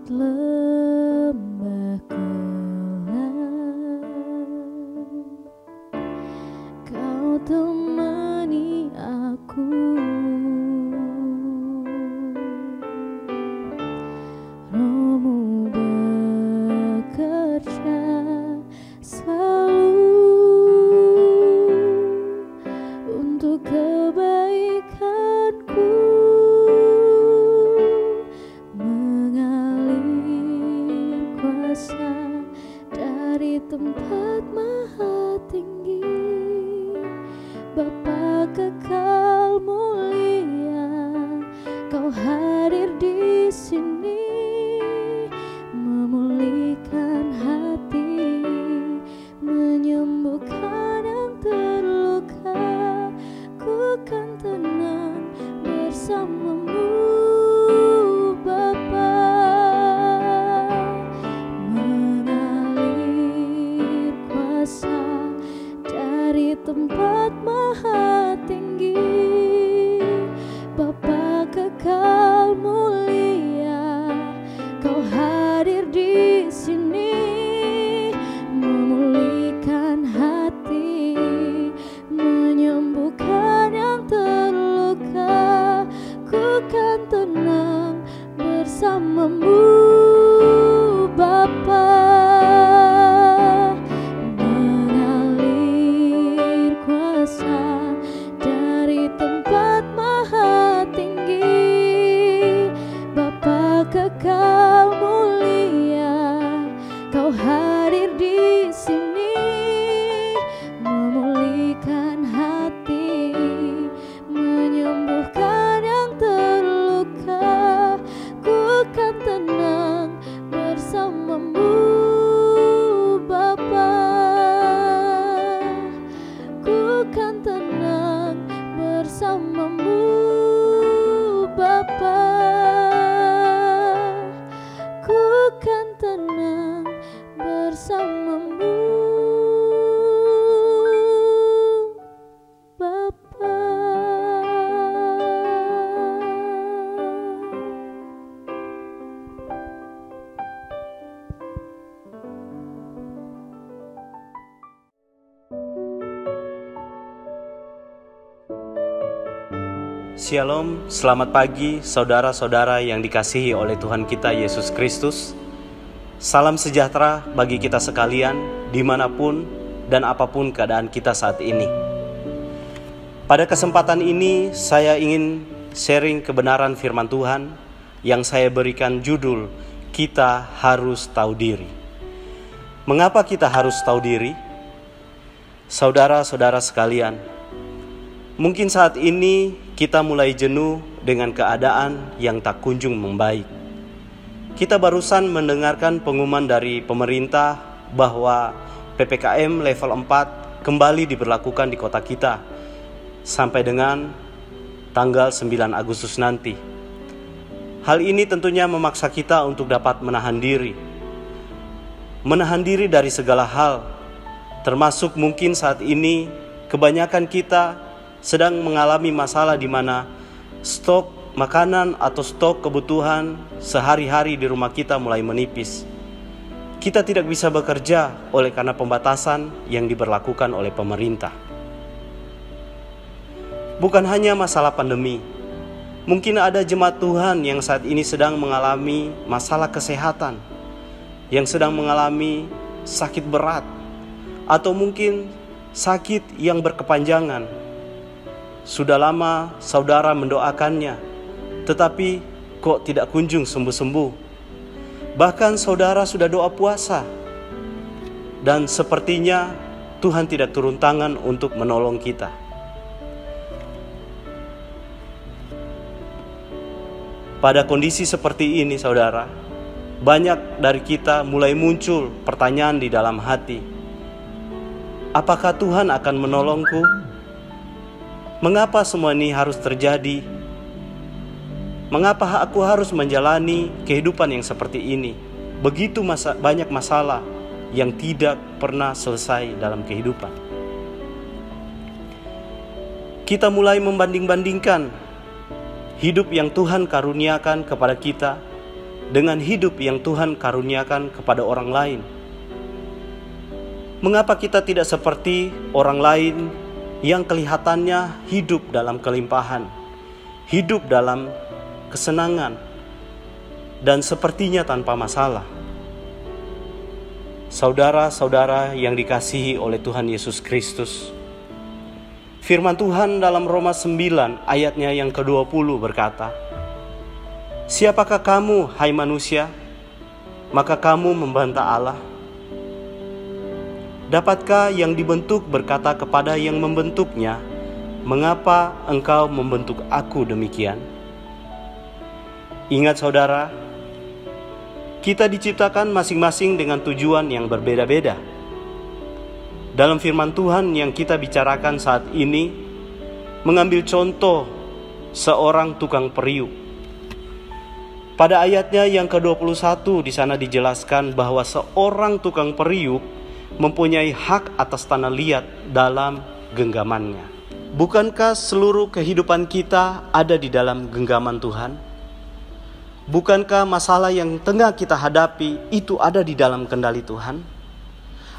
lembah kelam, Kau temani aku. Roh-Mu bekerja selalu untuk kebaikanku, mengalir kuasa dari tempat maha tinggi. Bapa kekal mulia, Kau hadir di sini, memulihkan hati, menyembuhkan yang terluka. Ku kan tenang bersama-Mu, Bapa. Mengalir kuasa dari tempat maha tinggi. Bapa kekal mulia, Kau hadir di sini, memulihkan hati, menyembuhkan yang terluka. Ku kan tenang bersama-Mu, Bapa. Mengalir kuasa dari tempat maha tinggi. Bapa kekal mulia, Kau hadir di sini, memulihkan hati, menyembuhkan yang terluka. Ku kan tenang bersama-Mu, Bapa. Ku kan tenang bersama-Mu, Bapa. Ku kan tenang bersama-Mu, Bapa. Shalom, selamat pagi saudara-saudara yang dikasihi oleh Tuhan kita Yesus Kristus. Salam sejahtera bagi kita sekalian dimanapun dan apapun keadaan kita saat ini. Pada kesempatan ini saya ingin sharing kebenaran firman Tuhan yang saya berikan judul Kita Harus Tahu Diri. Mengapa kita harus tahu diri? Saudara-saudara sekalian, mungkin saat ini kita mulai jenuh dengan keadaan yang tak kunjung membaik. Kita barusan mendengarkan pengumuman dari pemerintah bahwa PPKM level 4 kembali diberlakukan di kota kita sampai dengan tanggal 9 Agustus nanti. Hal ini tentunya memaksa kita untuk dapat menahan diri. Menahan diri dari segala hal, termasuk mungkin saat ini kebanyakan kita sedang mengalami masalah di mana stok makanan atau stok kebutuhan sehari-hari di rumah kita mulai menipis. Kita tidak bisa bekerja oleh karena pembatasan yang diberlakukan oleh pemerintah. Bukan hanya masalah pandemi, mungkin ada jemaat Tuhan yang saat ini sedang mengalami masalah kesehatan, yang sedang mengalami sakit berat, atau mungkin sakit yang berkepanjangan. Sudah lama saudara mendoakannya, tetapi kok tidak kunjung sembuh-sembuh. Bahkan saudara sudah doa puasa, dan sepertinya Tuhan tidak turun tangan untuk menolong kita. Pada kondisi seperti ini saudara, banyak dari kita mulai muncul pertanyaan di dalam hati. Apakah Tuhan akan menolongku? Mengapa semua ini harus terjadi? Mengapa aku harus menjalani kehidupan yang seperti ini? Begitu banyak masalah yang tidak pernah selesai dalam kehidupan. Kita mulai membanding-bandingkan hidup yang Tuhan karuniakan kepada kita dengan hidup yang Tuhan karuniakan kepada orang lain? Mengapa kita tidak seperti orang lain yang kelihatannya hidup dalam kelimpahan, hidup dalam kesenangan, dan sepertinya tanpa masalah? Saudara-saudara yang dikasihi oleh Tuhan Yesus Kristus, firman Tuhan dalam Roma 9 ayatnya yang ke-20 berkata, "Siapakah kamu, hai manusia, maka kamu membantah Allah? Dapatkah yang dibentuk berkata kepada yang membentuknya, mengapa engkau membentuk aku demikian?" Ingat saudara, kita diciptakan masing-masing dengan tujuan yang berbeda-beda. Dalam firman Tuhan yang kita bicarakan saat ini, mengambil contoh seorang tukang periuk. Pada ayatnya yang ke-21 di sana dijelaskan bahwa seorang tukang periuk mempunyai hak atas tanah liat dalam genggamannya. Bukankah seluruh kehidupan kita ada di dalam genggaman Tuhan? Bukankah masalah yang tengah kita hadapi itu ada di dalam kendali Tuhan?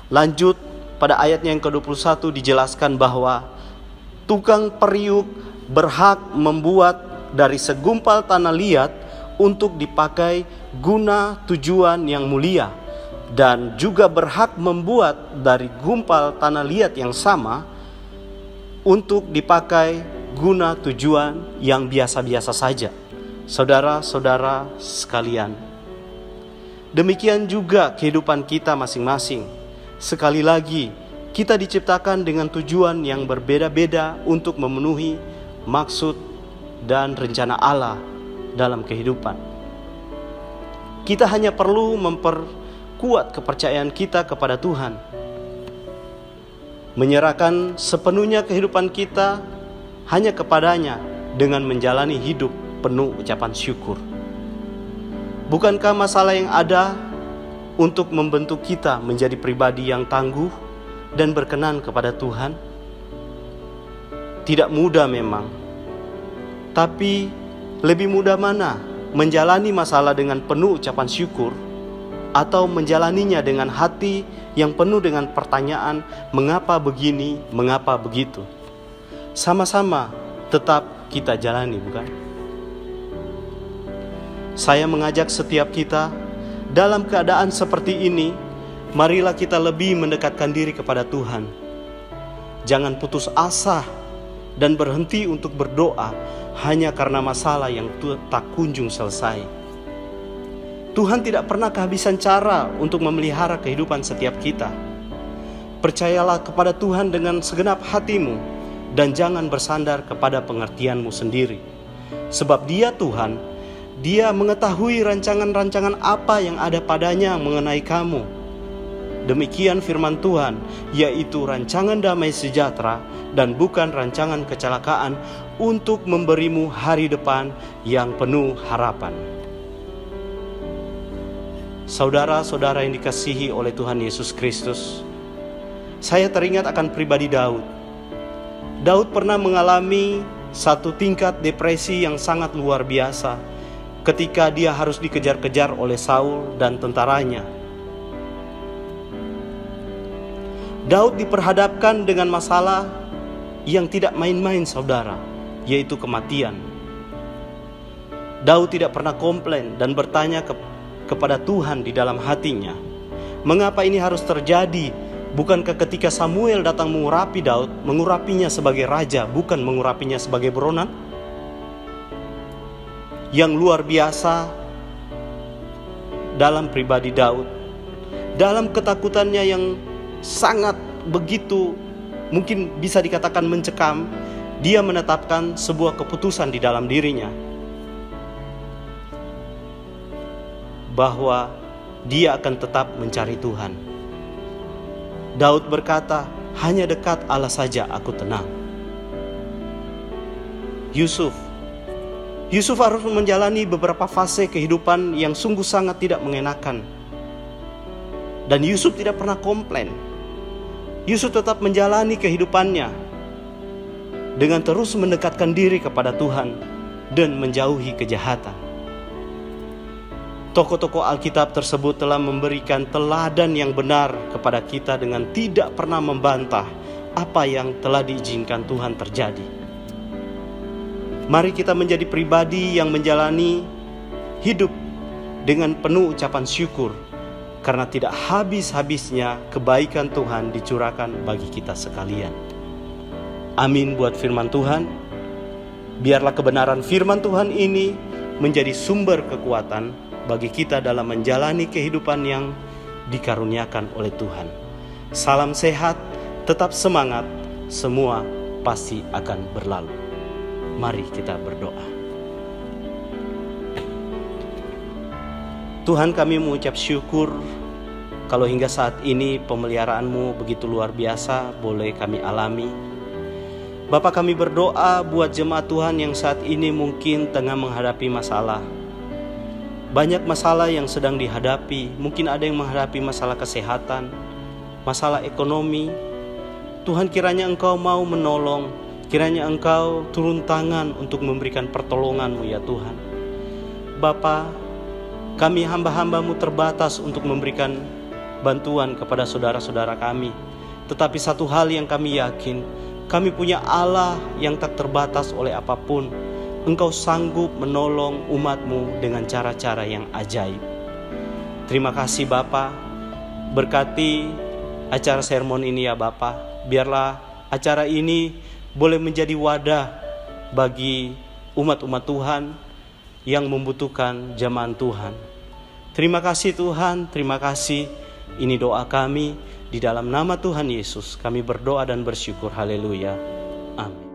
Lanjut pada ayatnya yang ke-21 dijelaskan bahwa tukang periuk berhak membuat dari segumpal tanah liat untuk dipakai guna tujuan yang mulia, dan juga berhak membuat dari gumpal tanah liat yang sama untuk dipakai guna tujuan yang biasa-biasa saja. Saudara-saudara sekalian, demikian juga kehidupan kita masing-masing. Sekali lagi, kita diciptakan dengan tujuan yang berbeda-beda untuk memenuhi maksud dan rencana Allah dalam kehidupan. Kita hanya perlu memperkuat kepercayaan kita kepada Tuhan, menyerahkan sepenuhnya kehidupan kita hanya kepadanya dengan menjalani hidup penuh ucapan syukur. Bukankah masalah yang ada untuk membentuk kita menjadi pribadi yang tangguh dan berkenan kepada Tuhan? Tidak mudah memang, tapi lebih mudah mana menjalani masalah dengan penuh ucapan syukur, atau menjalaninya dengan hati yang penuh dengan pertanyaan, mengapa begini, mengapa begitu? Sama-sama tetap kita jalani, bukan? Saya mengajak setiap kita dalam keadaan seperti ini, marilah kita lebih mendekatkan diri kepada Tuhan. Jangan putus asa dan berhenti untuk berdoa hanya karena masalah yang tak kunjung selesai. Tuhan tidak pernah kehabisan cara untuk memelihara kehidupan setiap kita. Percayalah kepada Tuhan dengan segenap hatimu dan jangan bersandar kepada pengertianmu sendiri. Sebab Dia Tuhan, Dia mengetahui rancangan-rancangan apa yang ada padanya mengenai kamu. Demikian firman Tuhan, yaitu rancangan damai sejahtera dan bukan rancangan kecelakaan, untuk memberimu hari depan yang penuh harapan. Saudara-saudara yang dikasihi oleh Tuhan Yesus Kristus, saya teringat akan pribadi Daud. Daud pernah mengalami satu tingkat depresi yang sangat luar biasa ketika dia harus dikejar-kejar oleh Saul dan tentaranya. Daud diperhadapkan dengan masalah yang tidak main-main, saudara, yaitu kematian. Daud tidak pernah komplain dan bertanya kepada Tuhan di dalam hatinya, mengapa ini harus terjadi? Bukankah ketika Samuel datang mengurapi Daud, mengurapinya sebagai raja, bukan mengurapinya sebagai buronan? Yang luar biasa dalam pribadi Daud, dalam ketakutannya yang sangat begitu mungkin bisa dikatakan mencekam, dia menetapkan sebuah keputusan di dalam dirinya bahwa dia akan tetap mencari Tuhan. Daud berkata, hanya dekat Allah saja aku tenang. Yusuf harus menjalani beberapa fase kehidupan yang sungguh sangat tidak mengenakan. Dan Yusuf tidak pernah komplain. Yusuf tetap menjalani kehidupannya dengan terus mendekatkan diri kepada Tuhan dan menjauhi kejahatan. Tokoh-tokoh Alkitab tersebut telah memberikan teladan yang benar kepada kita dengan tidak pernah membantah apa yang telah diizinkan Tuhan terjadi. Mari kita menjadi pribadi yang menjalani hidup dengan penuh ucapan syukur, karena tidak habis-habisnya kebaikan Tuhan dicurahkan bagi kita sekalian. Amin buat firman Tuhan. Biarlah kebenaran firman Tuhan ini menjadi sumber kekuatan bagi kita dalam menjalani kehidupan yang dikaruniakan oleh Tuhan. Salam sehat, tetap semangat, semua pasti akan berlalu. Mari kita berdoa. Tuhan, kami mengucap syukur kalau hingga saat ini pemeliharaan-Mu begitu luar biasa boleh kami alami. Bapa, kami berdoa buat jemaat Tuhan yang saat ini mungkin tengah menghadapi masalah. Banyak masalah yang sedang dihadapi. Mungkin ada yang menghadapi masalah kesehatan, masalah ekonomi. Tuhan, kiranya Engkau mau menolong, kiranya Engkau turun tangan untuk memberikan pertolongan-Mu ya Tuhan. Bapa, kami hamba-hamba-Mu terbatas untuk memberikan bantuan kepada saudara-saudara kami. Tetapi satu hal yang kami yakin, kami punya Allah yang tak terbatas oleh apapun. Engkau sanggup menolong umat-Mu dengan cara-cara yang ajaib. Terima kasih Bapa. Berkati acara sermon ini ya Bapa. Biarlah acara ini boleh menjadi wadah bagi umat-umat Tuhan yang membutuhkan jamahan Tuhan. Terima kasih Tuhan, terima kasih. Ini doa kami di dalam nama Tuhan Yesus. Kami berdoa dan bersyukur. Haleluya. Amin.